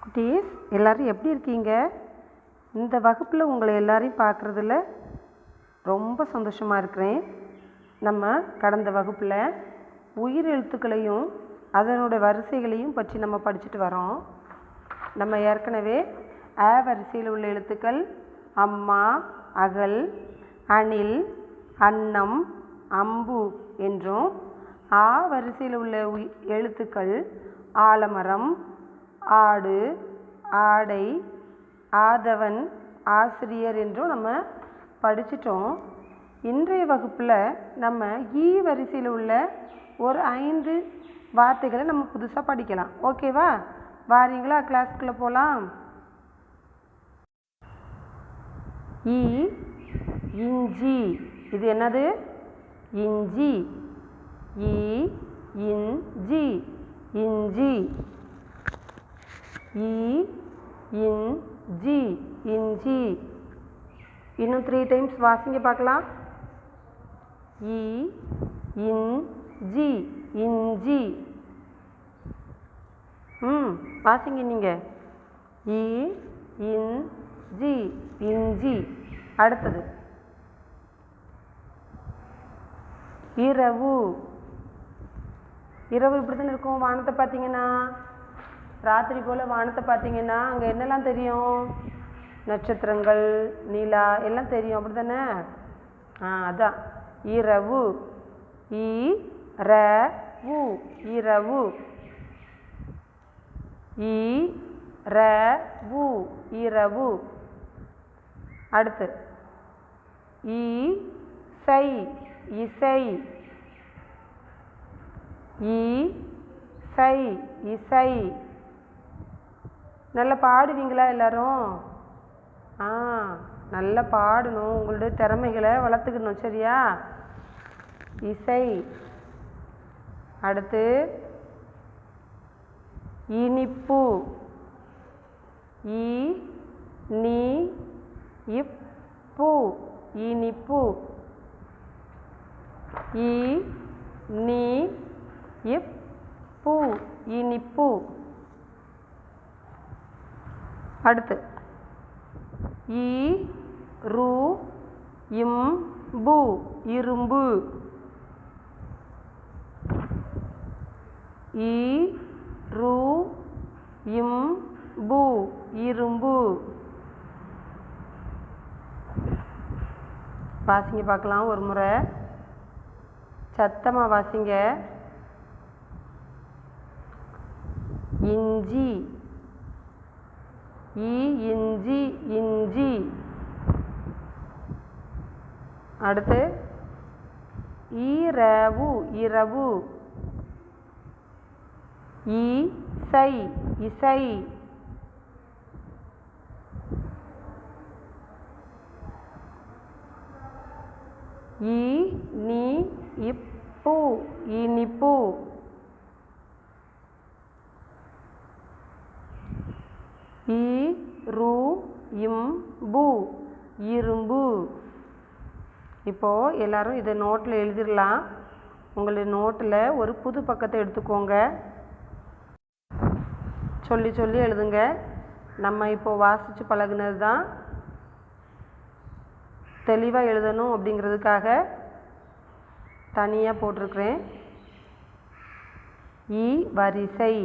குட்டீஸ் எல்லோரும் எப்படி இருக்கீங்க? இந்த வகுப்பில் உங்களை எல்லாரையும் பார்க்குறதுல ரொம்ப சந்தோஷமாக இருக்கிறேன். நம்ம கடந்த வகுப்பில் உயிர் எழுத்துக்களையும் அதனோட வரிசைகளையும் பற்றி நம்ம படிச்சுட்டு வரோம். நம்ம ஏற்கனவே அ வரிசையில் உள்ள எழுத்துக்கள் அம்மா, அகல், அணில், அன்னம், அம்பு என்றும், ஆ வரிசையில் உள்ள எழுத்துக்கள் ஆலமரம், ஆடு, ஆடை, ஆதவன், ஆசிரியர் என்றும் நம்ம படிச்சிட்டோம். இன்றைய வகுப்பில் நம்ம ஈ வரிசையில் உள்ள ஒரு 5 வார்த்தைகளை நம்ம புதுசாக படிக்கலாம். ஓகேவா? வாரீங்களா? கிளாஸ்க்குள்ளே போகலாம். ஈ, இஞ்சி. இது என்னது? இஞ்சி. ஈ, இஞ்சி, இஞ்சி. ஈ, இஞ்சி, இஞ்சி. இன்னும் 3 டைம்ஸ் வாசிங்க பார்க்கலாம். ஈ, இஞ்சி, இஞ்சி. வாசிங்க நீங்கள். ஈ, இஞ்சி, இஞ்சி. அடுத்தது இரவு. இரவு இப்படி தானே இருக்கும். வானத்தை பார்த்தீங்கன்னா, ராத்திரி போல் வானத்தை பார்த்தீங்கன்னா அங்கே என்னெல்லாம் தெரியும்? நட்சத்திரங்கள், நிலா எல்லாம் தெரியும். அப்படி தானே? அதான் இரவு. ஈ, ர, வு, இரவு. ஈ, ர, வு, இரவு. அடுத்து ஈ, சை, இசை. ஈ, சை, இசை. நல்லா பாடுவீங்களா எல்லாரும்? நல்லா பாடணும். உங்களுடைய திறமைகளை வளர்த்துக்கணும். சரியா? இசை. அடுத்து இனிப்பு. ஈ, நீ, இப்பு, இனிப்பு. ஈ, நீ, இப்பு, இனிப்பு. அடுத்து ஈ, ரு, இம்பு, இரும்பு. ஈ, ரு, இம்பு, இரும்பு. வாசிங்க பார்க்கலாம் ஒரு முறை. சத்தமாக வாசிங்க. இஞ்சி. ஈ, இஞ்சி, இஞ்சி. அடுத்து ஈரவு, இரவு. ஈ, சை, இசை. ஈ, நீ, இப்பு, இனிப்பு. ஈ, ரு, இம்பு, இரும்பு. இப்போது எல்லாரும் இதை நோட்டில் எழுதிடலாம். உங்களுடைய நோட்டில் ஒரு புது பக்கத்தை எடுத்துக்கோங்க. சொல்லி சொல்லி எழுதுங்க. நம்ம இப்போது வாசித்து பழகுனது தான் தெளிவாக எழுதணும் அப்படிங்கிறதுக்காக தனியாக போட்டிருக்கிறேன். ஈ வரிசை.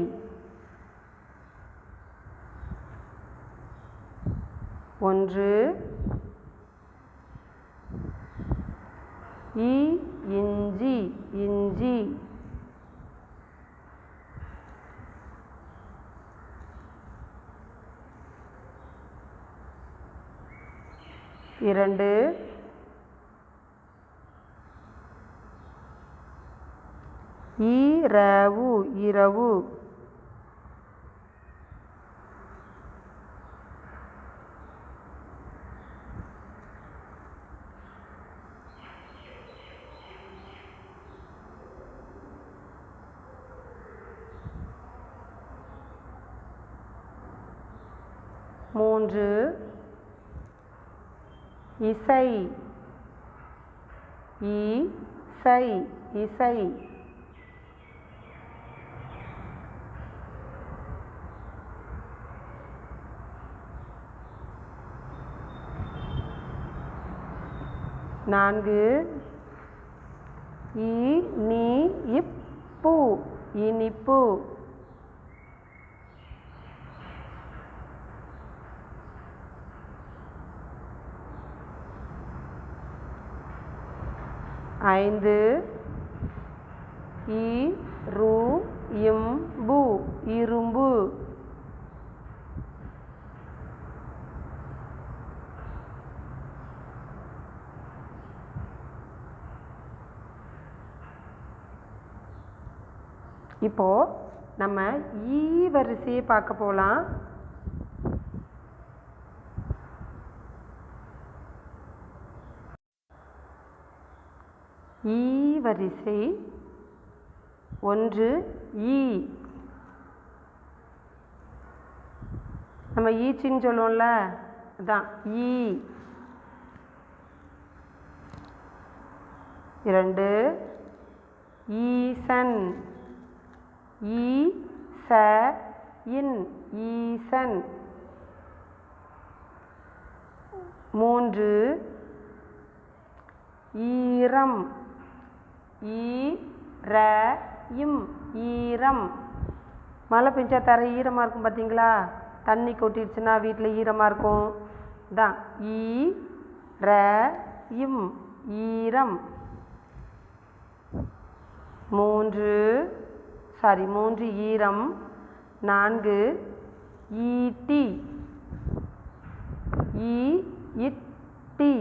ஒன்று. ஈ, இஞ்சி, இஞ்சி. இரண்டு. ஈரவு, இரவு. மூன்று. இசை. ஈ, சை, இசை. 4 இனிப்பு இனிப்பு. 5 இரும்பு இரும்பு. இப்போ நம்ம ஈ வரிசையை பார்க்க போகலாம். ஈ வரிசை 1 ஈ. நம்ம ஈச்சின்னு சொல்லுவோம்ல, அதான் ஈ. 2 ஈசன் ஈசன் ஈசன். 3 ஈரம் ஈரம். மழை பெஞ்சா தர ஈரமாக இருக்கும் பார்த்தீங்களா? தண்ணி கொட்டிடுச்சுன்னா வீட்டில் ஈரமாக இருக்கும். தான் ஈரம். 3 ஈரம். 4 ஈட்டி ஈட்டி.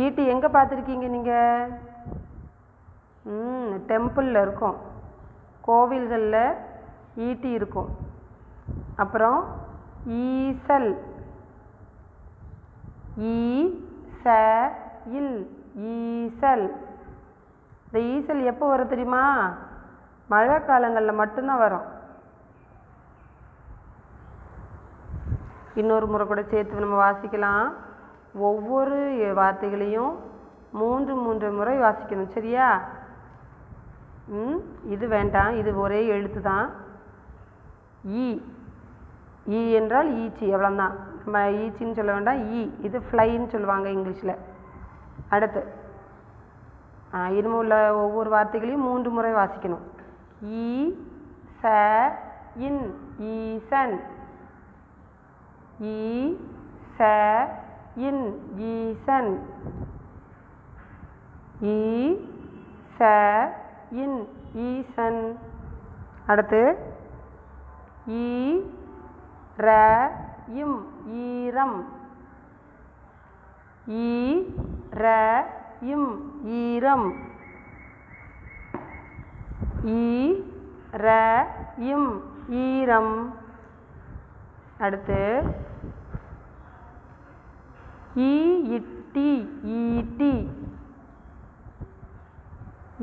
ஈட்டி எங்கே பார்த்துருக்கீங்க நீங்கள்? டெம்பிளில் இருக்கும், கோவில்களில் ஈட்டி இருக்கும். அப்புறம் ஈசல் ஈசல். இந்த ஈசல் எப்போ வரும் தெரியுமா? மழை காலங்களில் மட்டும்தான் வரும். இன்னொரு முறை கூட சேர்த்து நம்ம வாசிக்கலாம். ஒவ்வொரு வார்த்தைகளையும் 3 முறை வாசிக்கணும், சரியா? இது வேண்டாம், இது ஒரே எழுத்து தான். ஈ என்றால் ஈச்சி, எவ்வளோதான். நம்ம ஈச்சின்னு சொல்ல வேண்டாம், இது ஃப்ளைன்னு சொல்லுவாங்க இங்கிலீஷில். அடுத்து இனிமே உள்ள ஒவ்வொரு வார்த்தைகளையும் 3 முறை வாசிக்கணும். ஈசன் ஈசன் ஈசன் ஈசன். அடுத்து ஈரம் ஈரம் ஈரம். ஈரம். அடுத்து ஈட்டி ஈட்டி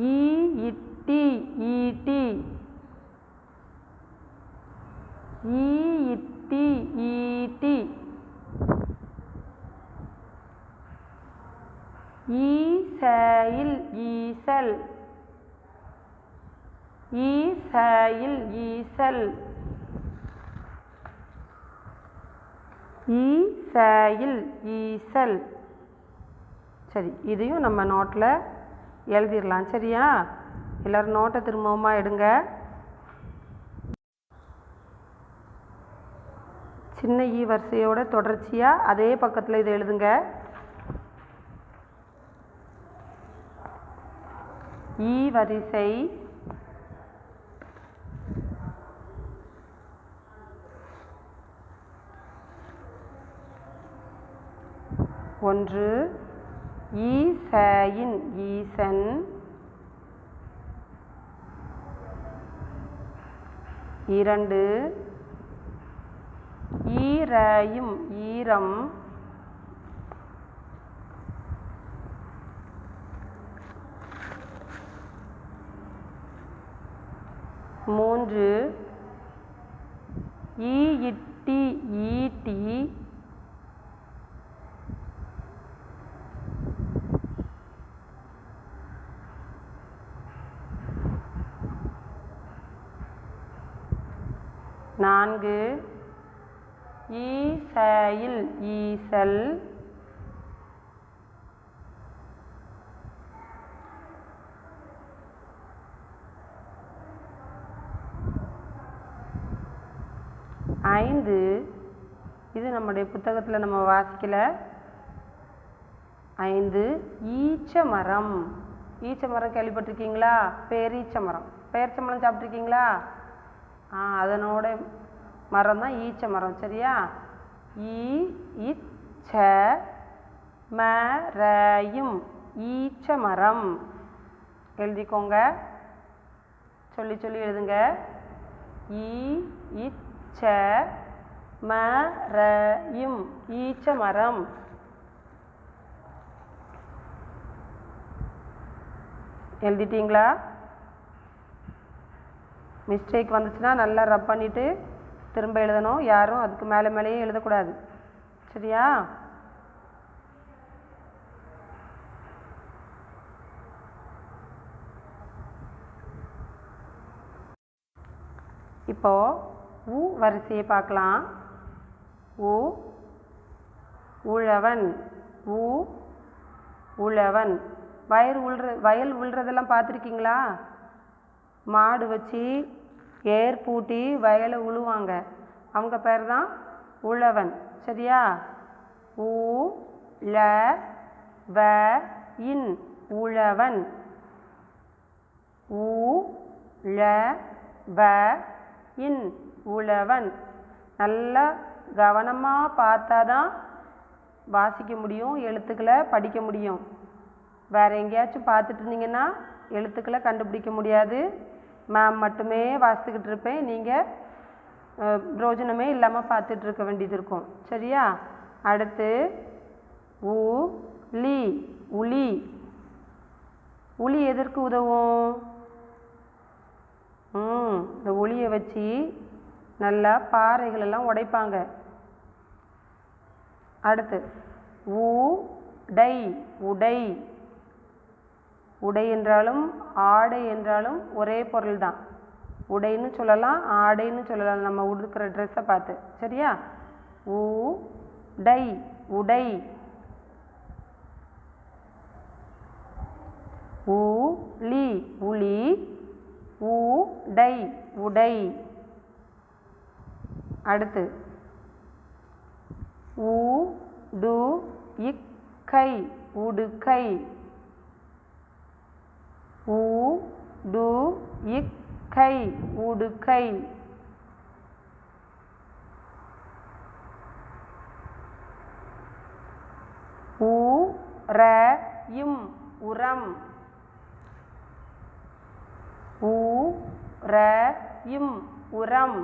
ஈட்டி ஈட்டி ஈட்டி ஈட்டி. ஈசல் ஈசல் ஈசல் ஈசல் ஈசல் ஈசல். சரி, இதையும் நம்ம நோட்டில் எழுதிடலாம், சரியா? எல்லோரும் நோட்டை திரும்பவுமா எடுங்க. சின்ன ஈ வரிசையோட தொடர்ச்சியாக அதே பக்கத்தில் இதை எழுதுங்க. ஈ வரிசை 1 ஈசையின் ஈசன். 2 ஈரையும் ஈரம். 3 ஈட்டி ஈட்டி. 4 ஈசையில் ஈசல். ஐந்து, இது நம்முடைய புத்தகத்தில் நம்ம வாசிக்கல. ஐந்து, ஈச்ச மரம். ஈச்ச மரம் கேள்விப்பட்டிருக்கீங்களா? பேரீச்ச மரம். பேரிச்சம்பழம் சாப்பிட்ருக்கீங்களா? அதனோட மரம் தான் ஈச்ச மரம். சரியா? ஈச்ச மரையும் ஈச்ச மரம். எழுதிக்கோங்க, சொல்லி சொல்லி எழுதுங்க. ஈச்ச மரையும் ஈச்ச மரம். எழுதிட்டீங்களா? மிஸ்டேக் வந்துச்சுன்னா நல்லா ரப் பண்ணிவிட்டு திரும்ப எழுதணும். யாரும் அதுக்கு மேலே மேலேயே எழுதக்கூடாது. சரியா? இப்போ உ வரிசையை பார்க்கலாம். உ உழவன். உ உழவன். வயல் உழுறதெல்லாம் பார்த்துருக்கீங்களா? மாடு வச்சு ஏர் பூட்டி வயலை உழுவாங்க. அவங்க பேர் தான் உழவன். சரியா? உ ல வ இன் உழவன். உ ல வ இன் உழவன். நல்லா கவனமாக பார்த்தா தான் வாசிக்க முடியும், எழுத்துக்களை படிக்க முடியும். வேறு எங்கேயாச்சும் பார்த்துட்டு இருந்தீங்கன்னா எழுத்துக்களை கண்டுபிடிக்க முடியாது. மேம் மட்டுமே வாசித்துக்கிட்டு இருப்பேன், நீங்கள் பிரோஜனமே இல்லாமல் பார்த்துட்டு இருக்க வேண்டியது இருக்கும். சரியா? அடுத்து உ லி உளி. உளி எதற்கு உதவும்? இந்த உளியை வச்சு நல்லா பாறைகளெல்லாம் உடைப்பாங்க. அடுத்து உடை. உடை. உடை என்றாலும் ஆடை என்றாலும் ஒரே பொருள் தான். உடைன்னு சொல்லலாம், ஆடைன்னு சொல்லலாம், நம்ம உடுக்கிற ட்ரெஸ்ஸை பார்த்து. சரியா? உடை. உடை. உளி உளி. உடை உடை. அடுத்து உடுக்கை. உடுக்கை. உடுக்கை. உடுக்கை. உறையும் உரம். உறையும் உரம்.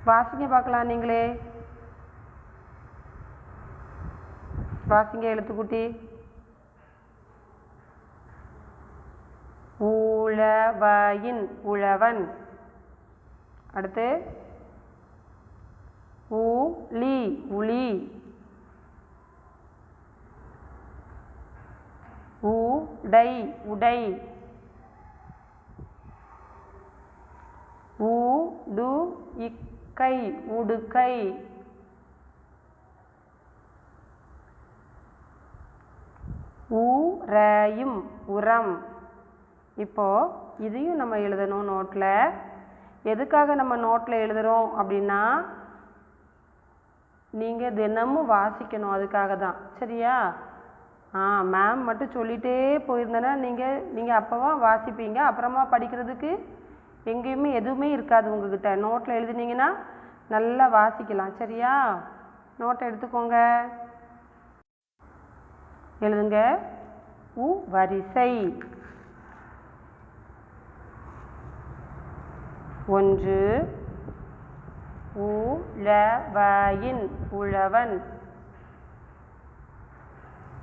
வாசிங்க பார்க்கலாம். நீங்களே வாசிங்க எழுத்துக்குட்டி. உழவயின் உழவன். அடுத்து உளி உளி. உடை உடை. உடுக்கை உடுக்கை. உறையும் உரம். இப்போது இதையும் நம்ம எழுதணும் நோட்டில். எதுக்காக நம்ம நோட்டில் எழுதுகிறோம் அப்படின்னா, நீங்கள் தினமும் வாசிக்கணும், அதுக்காக தான். சரியா? மேம் மட்டும் சொல்லிகிட்டே போயிருந்தேன்னா நீங்கள் அப்போவா வாசிப்பீங்க, அப்புறமா படிக்கிறதுக்கு எங்கேயுமே எதுவுமே இருக்காது உங்ககிட்ட. நோட்டில் எழுதுனீங்கன்னா நல்லா வாசிக்கலாம். சரியா? நோட்டை எடுத்துக்கோங்க, எழுதுங்க. உ வரிசை. 1 உழவயின் உழவன்.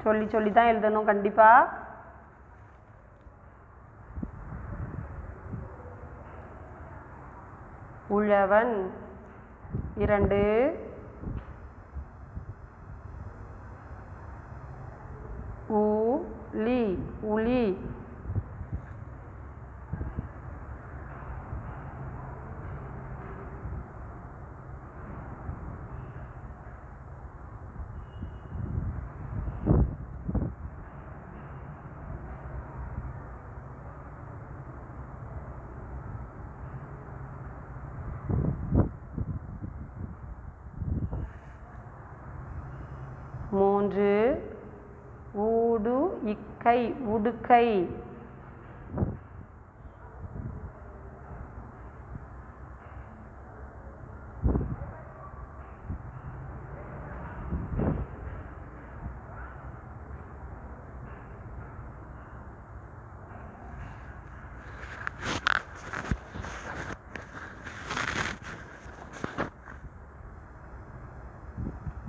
சொல்லி சொல்லி தான் எழுதணும் கண்டிப்பா. உழவன். 2 உளி உளி. 3 ஒன்று ஊடு இக்கை உடுக்கை.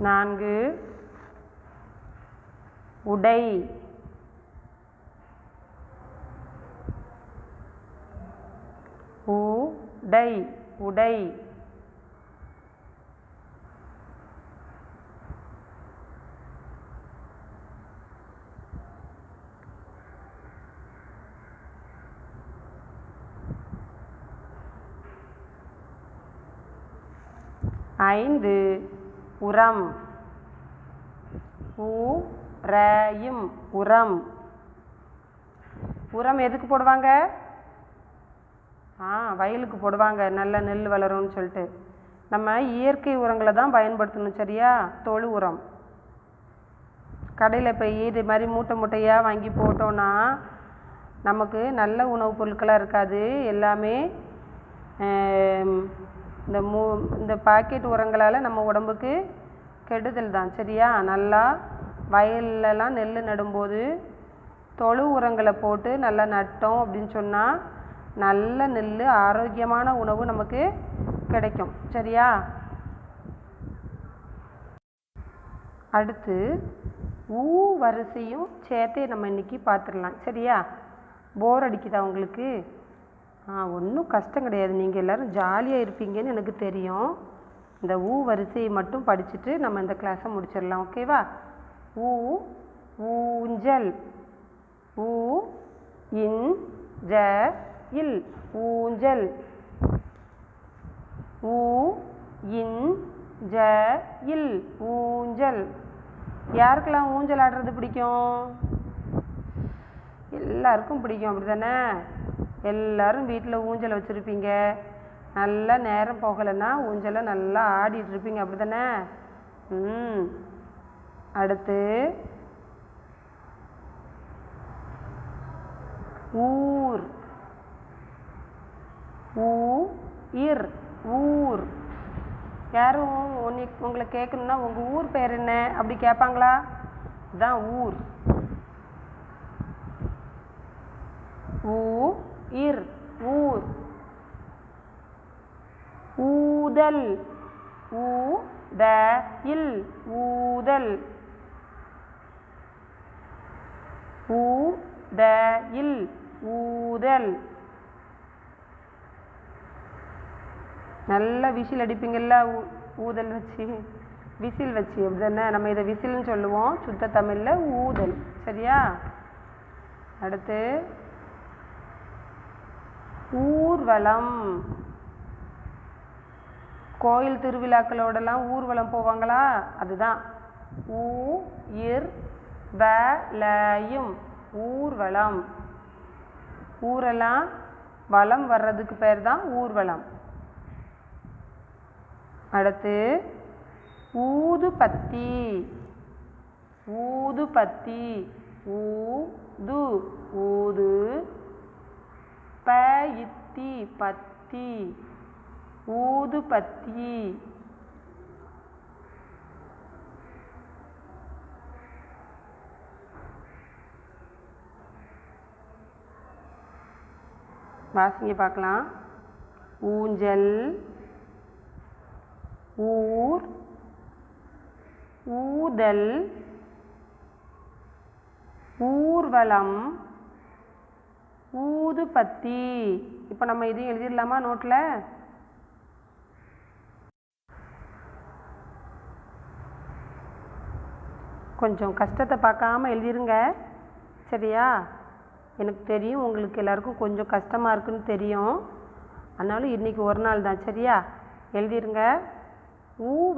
நான்கு உடை. உடை உடை. ஐந்து உரம். உரம் உரம். உரம் எதுக்கு போடுவாங்க? வயலுக்கு போடுவாங்க, நல்ல நெல் வளரும்னு சொல்லிட்டு. நம்ம இயற்கை உரங்களை தான் பயன்படுத்தணும், சரியா? தொழு உரம். கடையில் போய் இது மாதிரி மூட்டை மூட்டையாக வாங்கி போட்டோன்னா நமக்கு நல்ல உணவுப் பொருட்களாக இருக்காது. எல்லாமே இந்த பாக்கெட் உரங்களால் நம்ம உடம்புக்கு கெடுதல் தான், சரியா? நல்லா வயல்லலாம் நெல் நடும்போது தொழு உரங்களை போட்டு நல்லா நட்டோம் அப்படின்னு சொன்னால் நல்ல நெல், ஆரோக்கியமான உணவு நமக்கு கிடைக்கும், சரியா? அடுத்து வரிசையும் சேர்த்தே நம்ம இன்றைக்கி பார்த்துடலாம், சரியா? போர் அடிக்குதா உங்களுக்கு? ஒன்றும் கஷ்டம் கிடையாது, நீங்கள் எல்லோரும் ஜாலியாக இருப்பீங்கன்னு எனக்கு தெரியும். இந்த வரிசையை மட்டும் படிச்சுட்டு நம்ம இந்த கிளாஸை முடிச்சிடலாம், ஓகேவா? ஊஞ்சல். இல் ஊஞ்சல். இல் ஊஞ்சல். யாருக்கெல்லாம் ஊஞ்சல் ஆடுறது பிடிக்கும்? எல்லாருக்கும் பிடிக்கும், அப்படி தானே? எல்லோரும் வீட்டில் ஊஞ்சல் வச்சுருப்பீங்க. நல்லா நேரம் போகலைன்னா ஊஞ்சலை நல்லா ஆடிட்டுருப்பீங்க, அப்படி தானே? அடுத்து ஊர். ஊர். யாரும் உங்களை கேட்கணுன்னா உங்கள் ஊர் பேர் என்ன அப்படி கேட்பாங்களா? இதுதான் ஊர். ஊர். ஊதல். ஊதல். ஊதல். நல்லா விசில் அடிப்பீங்கள்ல ஊதல் வச்சு, விசில் வச்சு, அப்படி தானே? நம்ம இதை விசில்னு சொல்லுவோம், சுத்த தமிழில் ஊதல், சரியா? அடுத்து ஊர்வலம். கோயில் திருவிழாக்களோடலாம் ஊர்வலம் போவாங்களா? அதுதான் ஊர்வலம். ஊரெல்லாம் வலம் வர்றதுக்கு பேர் தான் ஊர்வலம். அடுத்து ஊதுபத்தி. ஊதுபத்தி. ஊது. பத்தி. ஊதுபத்தி. வாசிங்க பார்க்கலாம். ஊஞ்சல். ஊர். ஊதல். ஊர்வலம். ஊதுபத்தி. இப்போ நம்ம இதையும் எழுதிடலாமா நோட்டில்? கொஞ்சம் கஷ்டத்தை பார்க்காம எழுதிருங்க, சரியா? எனக்கு தெரியும் உங்களுக்கு எல்லாருக்கும் கொஞ்சம் கஷ்டமாக இருக்குன்னு தெரியும். ஆனாலும் இன்றைக்கி ஒரு நாள் தான், சரியா? எழுதிருங்க.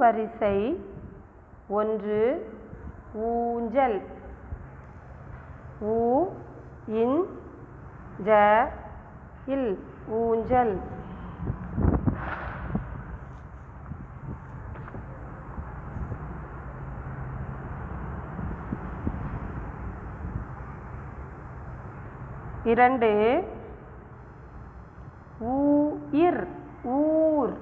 வரிசை 1 ஊஞ்சல். இல் ஊஞ்சல். 2 ஊர் ஊர்.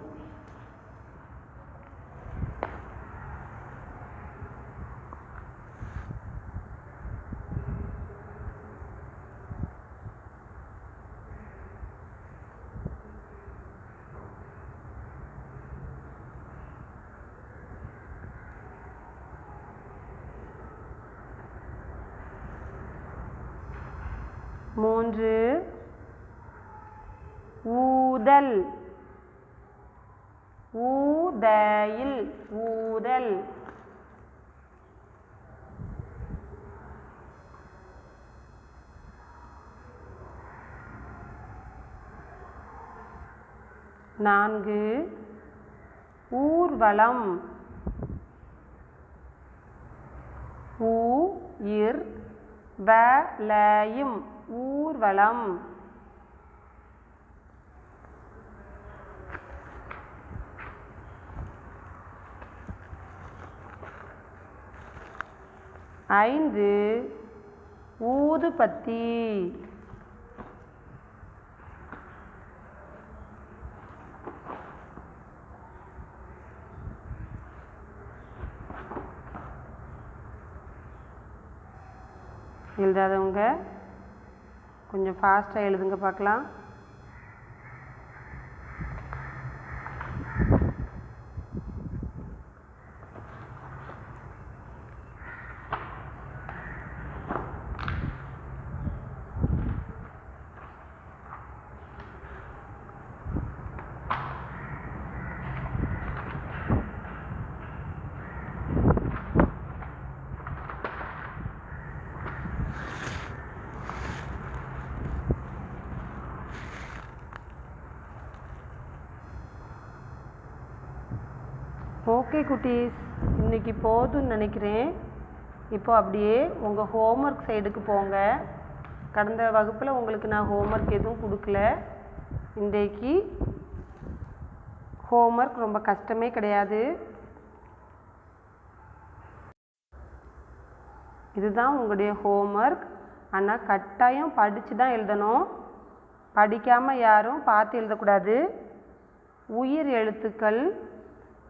3 ஊதல் ஊதையில் ஊதல். 4 ஊர்வலம் ஊர் வலயம் ஊர்வலம். 5 ஊதுபத்தி எழுதாதவங்க கொஞ்சம் ஃபாஸ்ட்டாக எழுதுங்க பார்க்கலாம். ஓகே குட்டீஸ், இன்றைக்கி போதும்னு நினைக்கிறேன். இப்போ அப்படியே உங்கள் ஹோம்ஒர்க் சைடுக்கு போங்க. கடந்த வகுப்பில் உங்களுக்கு நான் ஹோம்ஒர்க் எதுவும் கொடுக்கல. இன்றைக்கு ஹோம்ஒர்க் ரொம்ப கஷ்டமே கிடையாது. இதுதான் உங்களுடைய ஹோம்ஒர்க். ஆனால் கட்டாயம் படித்து தான் எழுதணும். படிக்காமல் யாரும் பார்த்து எழுதக்கூடாது. உயிர் எழுத்துக்கள்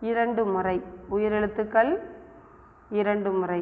2 முறை, உயிரெழுத்துக்கள் 2 முறை.